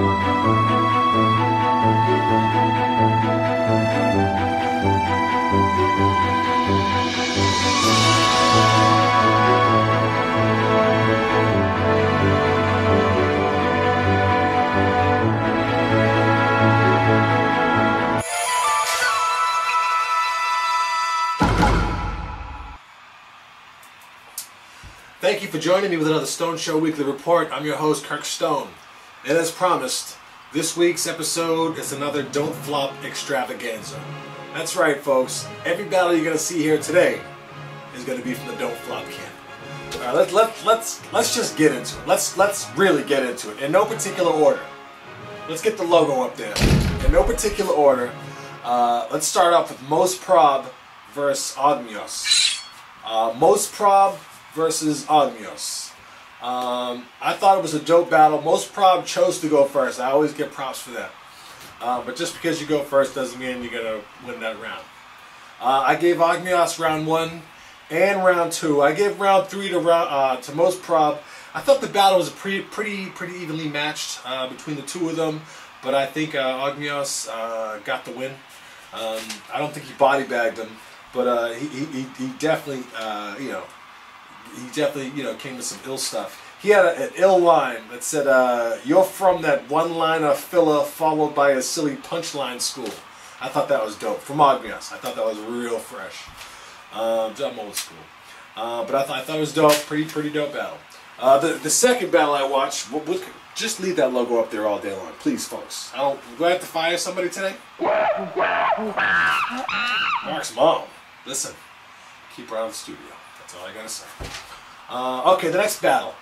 Thank you for joining me with another Stone Show Weekly Report. I'm your host, Kirk Stone. And as promised, this week's episode is another Don't Flop extravaganza. That's right, folks. Every battle you're going to see here today is going to be from the Don't Flop camp. All right, let's just get into it. Let's really get into it. In no particular order. Let's get the logo up there. In no particular order. Let's start off with Most Prob versus Adios. Most Prob versus Adios. I thought it was a dope battle. Most Prob chose to go first. I always get props for that. But just because you go first doesn't mean you're going to win that round. I gave Adios round 1 and round 2. I gave round 3 to Most Prob. I thought the battle was pretty evenly matched between the two of them, but I think Adios got the win. I don't think he body bagged him, but he definitely he definitely came with some ill stuff. He had an ill line that said, "You're from that one-liner filler followed by a silly punchline school." I thought that was dope. From Adios. I thought that was real fresh. I'm old school. But I thought it was dope. Pretty dope battle. The second battle I watched, just leave that logo up there all day long, please, folks. Do I have to fire somebody today? Mark's mom. Listen, keep her out of the studio. That's all I gotta say. Okay, the next battle.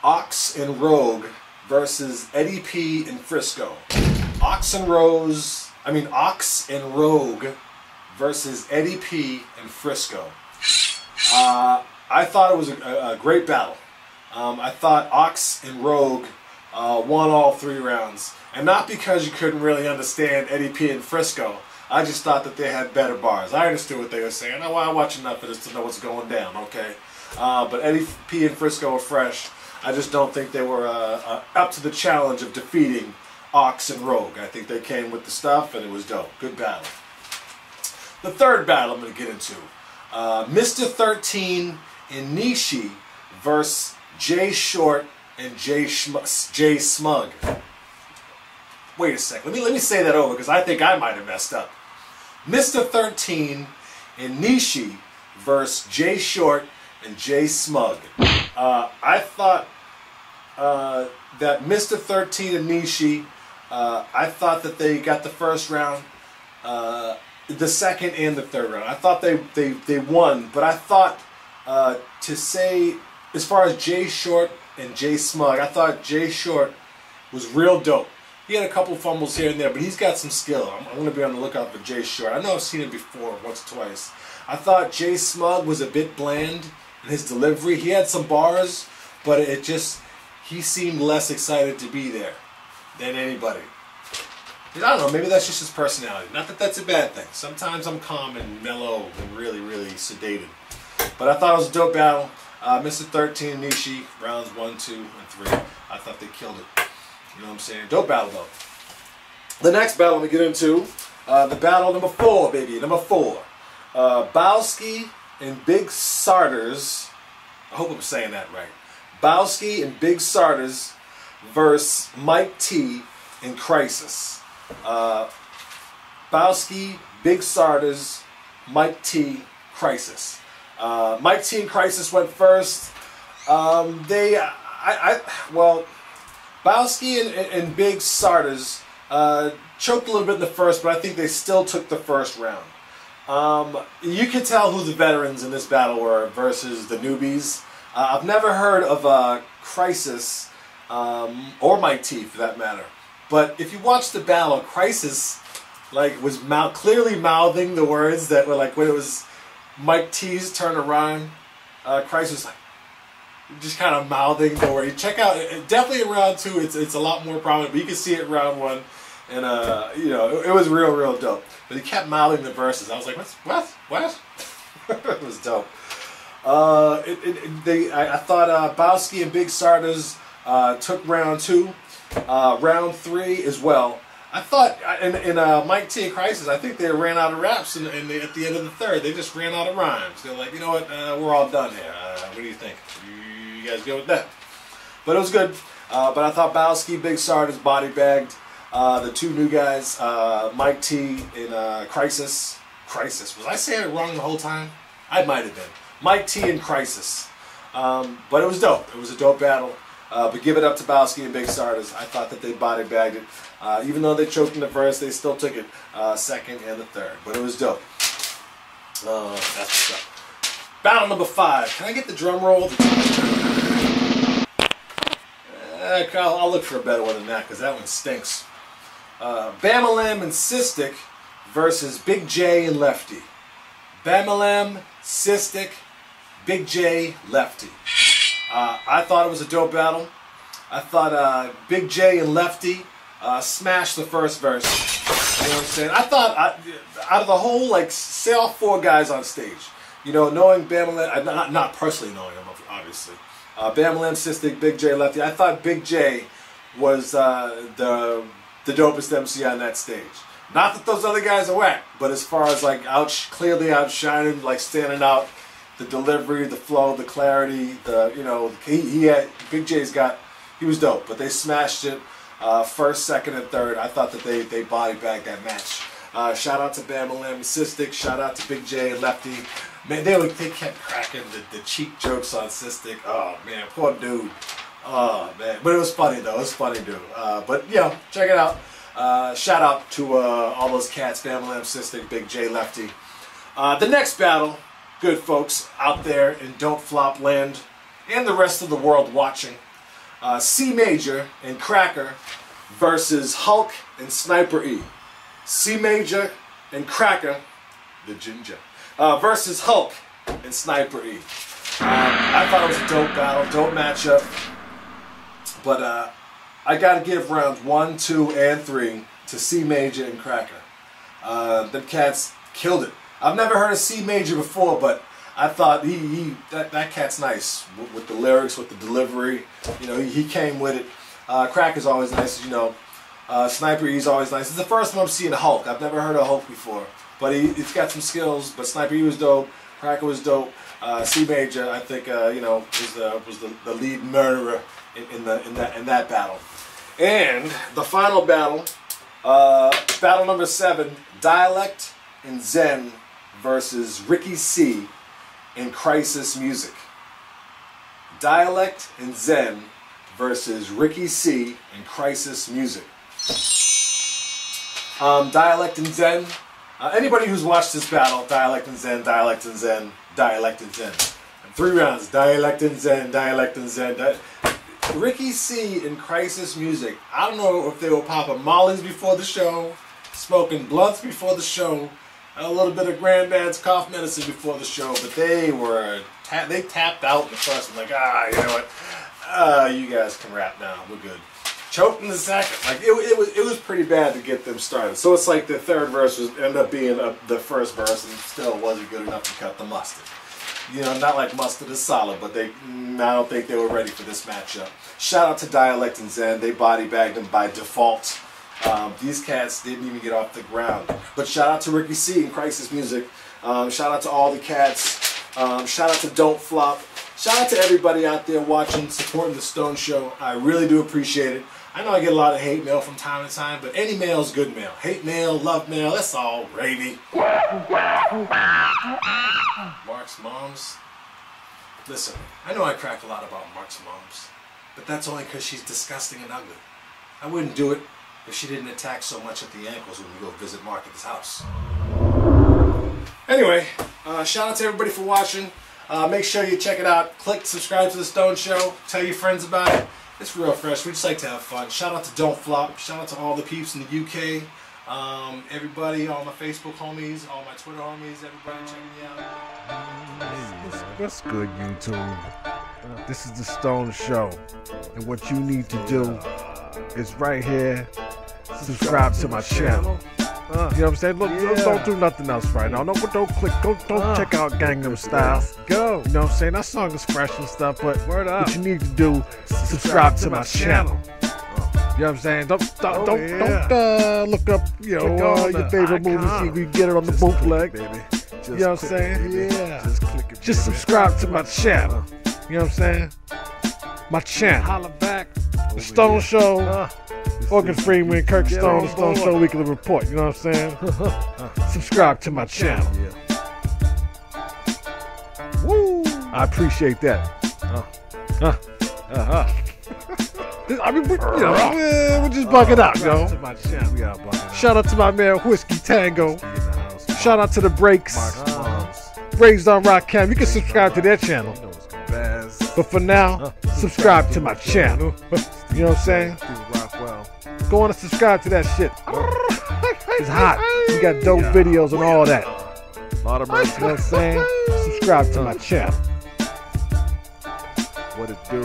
Ox and Rogue versus Eddie P and Frisco. Ox and Rogue versus Eddie P and Frisco. I thought it was a great battle. I thought Ox and Rogue won all 3 rounds. And not because you couldn't really understand Eddie P and Frisco. I just thought that they had better bars. I understood what they were saying. I watch enough of this to know what's going down, okay? But Eddie P and Frisco were fresh. I just don't think they were up to the challenge of defeating Ox and Rogue. I think they came with the stuff, and it was dope. Good battle. The third battle I'm going to get into. Mr. 13 and Nishi versus J Short and J Smug. Wait a second. Let me say that over because I think I might have messed up. Mr. 13 and Nishi versus J Short and J Smug. I thought that Mr. 13 and Nishi, I thought that they got the first round, the second and the third round. I thought they won, but I thought to say, as far as J Short and J Smug, I thought J Short was real dope. He had a couple fumbles here and there, but he's got some skill. I'm going to be on the lookout for J Short. I know I've seen him before, once or twice. I thought J Smug was a bit bland in his delivery. He had some bars, but he seemed less excited to be there than anybody. I don't know, maybe that's just his personality. Not that that's a bad thing. Sometimes I'm calm and mellow and really sedated. But I thought it was a dope battle. Mr. 13 and Nishi, rounds 1, 2, and 3. I thought they killed it. You know what I'm saying? Dope battle, though. The next battle I'm going to get into, the battle number 4, baby. Number 4. Bowski and Big Sarders. I hope I'm saying that right. Bowski and Big Sarders versus Mike T and Crisis. Bowski, Big Sarders, Mike T, Crisis. Mike T and Crisis went first. Bowski and Big Sarders choked a little bit in the first, but I think they still took the first round. You can tell who the veterans in this battle were versus the newbies. I've never heard of Crisis or Mike T for that matter. But if you watch the battle, Crisis was clearly mouthing the words that were when it was Mike T's turn to rhyme. Crisis was just kind of mouthing the word. Check out definitely in round 2. It's a lot more prominent, but you can see it in round 1, and it was real dope. But he kept mouthing the verses. I was like, what? It was dope. I thought Bowski and Big Sarders took round 2. Round 3 as well. I thought in Mike T and Crisis, I think they ran out of raps at the end of the third. They just ran out of rhymes. They're like, you know what, we're all done here. What do you think? You guys go with that? But it was good. But I thought Bowski, Big Sardis body bagged the two new guys, Mike T and Crisis. Crisis. Was I saying it wrong the whole time? I might have been. Mike T and Crisis. But it was dope. It was a dope battle. But give it up to Bowski and Big Sardis. I thought that they body bagged it. Even though they choked in the verse, they still took it second and the third. But it was dope. That's what's up. Battle number 5. Can I get the drum roll? I'll look for a better one than that because that one stinks. Bamalam and Cystic versus Big J and Lefty. Bamalam, Cystic, Big J, Lefty. I thought it was a dope battle. I thought Big J and Lefty smashed the first verse. You know what I'm saying? I thought out of the whole, like, say all 4 guys on stage, you know, knowing Bamalam, not personally knowing him, obviously. Bamalam, Cystic, Big J, Lefty. I thought Big J was the dopest MC on that stage. Not that those other guys are whack, but as far as like clearly outshining, like standing out, the delivery, the flow, the clarity, Big J's he was dope. But they smashed it first, second, and third. I thought that they body bagged that match. Shout out to Bamalam and Cystic. Shout out to Big J and Lefty. Man, they kept cracking the cheek jokes on Cystic. Oh man, poor dude. Oh man, but it was funny though. It was funny, dude. But yeah, check it out. Shout out to all those cats, Bamalam, Cystic, Big J, Lefty. The next battle, good folks out there in Don't Flop Land and the rest of the world watching. C Major and Cracker versus Hulk and Sniper E. C Major and Cracker, the ginger, versus Hulk and Sniper E. I thought it was a dope battle, dope matchup. But I gotta give rounds 1, 2, and 3 to C Major and Cracker. Them cats killed it. I've never heard of C Major before, but I thought that cat's nice with the lyrics, with the delivery. You know, he came with it. Cracker's always nice, as you know. Sniper E's always nice. It's the first time I'm seeing Hulk. I've never heard of Hulk before, but he's got some skills. But Sniper E was dope. Cracker was dope. C Major, I think, was the lead murderer in that battle. And the final battle, battle number 7, Dialect and Zen versus Ricky C and Crisis Music. Dialect and Zen versus Ricky C and Crisis Music. Dialect and Zen. Anybody who's watched this battle, Dialect and Zen, Dialect and Zen, Dialect and Zen. 3 rounds, Dialect and Zen, Dialect and Zen. Ricky C and Crisis Music. I don't know if they were popping mollies before the show, smoking blunts before the show, a little bit of Granddad's cough medicine before the show, but they tapped out in the first one. Like, you know what? You guys can rap now. We're good. Choked in the second. Like it was pretty bad to get them started. So it's like the third verse ended up being the first verse, and still wasn't good enough to cut the mustard. You know, not like mustard is solid, but I don't think they were ready for this matchup. Shout out to Dialect and Zen. They body bagged them by default. These cats didn't even get off the ground. But shout out to Ricky C and Crisis Music. Shout out to all the cats. Shout out to Don't Flop. Shout out to everybody out there watching, supporting the Stone Show. I really do appreciate it. I know I get a lot of hate mail from time to time, but any mail is good mail. Hate mail, love mail, that's all gravy. Mark's moms. Listen, I know I crack a lot about Mark's moms, but that's only because she's disgusting and ugly. I wouldn't do it if she didn't attack so much at the ankles when we go visit Mark at his house. Anyway, shout out to everybody for watching. Make sure you check it out. Click subscribe to the Stone Show. Tell your friends about it. It's real fresh. We just like to have fun. Shout out to Don't Flop. Shout out to all the peeps in the UK. Everybody, all my Facebook homies, all my Twitter homies, everybody checking me out. What's good, YouTube? This is the Stone Show. And what you need to do is right here, subscribe to my channel. You know what I'm saying? Look, don't do nothing else right now. Don't click. Don't check out Gangnam Style. Go. You know what I'm saying? That song is fresh and stuff, but what you need to do, subscribe to my channel. You know what know what I'm saying? Don't look up, you know, your favorite movie, see if you can get it on the bootleg. Baby. You know what I'm saying? Yeah. Just click it. Just subscribe to my channel. You know what I'm saying? My channel. Holla back. The Stone Show. Morgan Freeman, Kirk Stone, The Stone Show Weekly Report. You know what I'm saying? Subscribe to my channel. Woo! I appreciate that. I mean, we'll just bug it out, yo. Shout out to my man Whiskey Tango. Shout out to the Breaks. Raised on Rock Cam. You can subscribe to their channel. But for now, subscribe to my channel. You know what I'm saying? Go on and subscribe to that shit. It's hot. We got dope videos and all that. A lot of mercy. You know what I'm saying? Subscribe to my channel. What it do?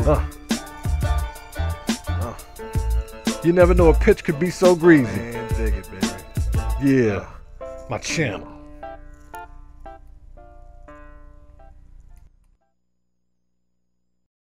You never know a pitch could be so greasy. Man, dig it, baby. Yeah. My channel.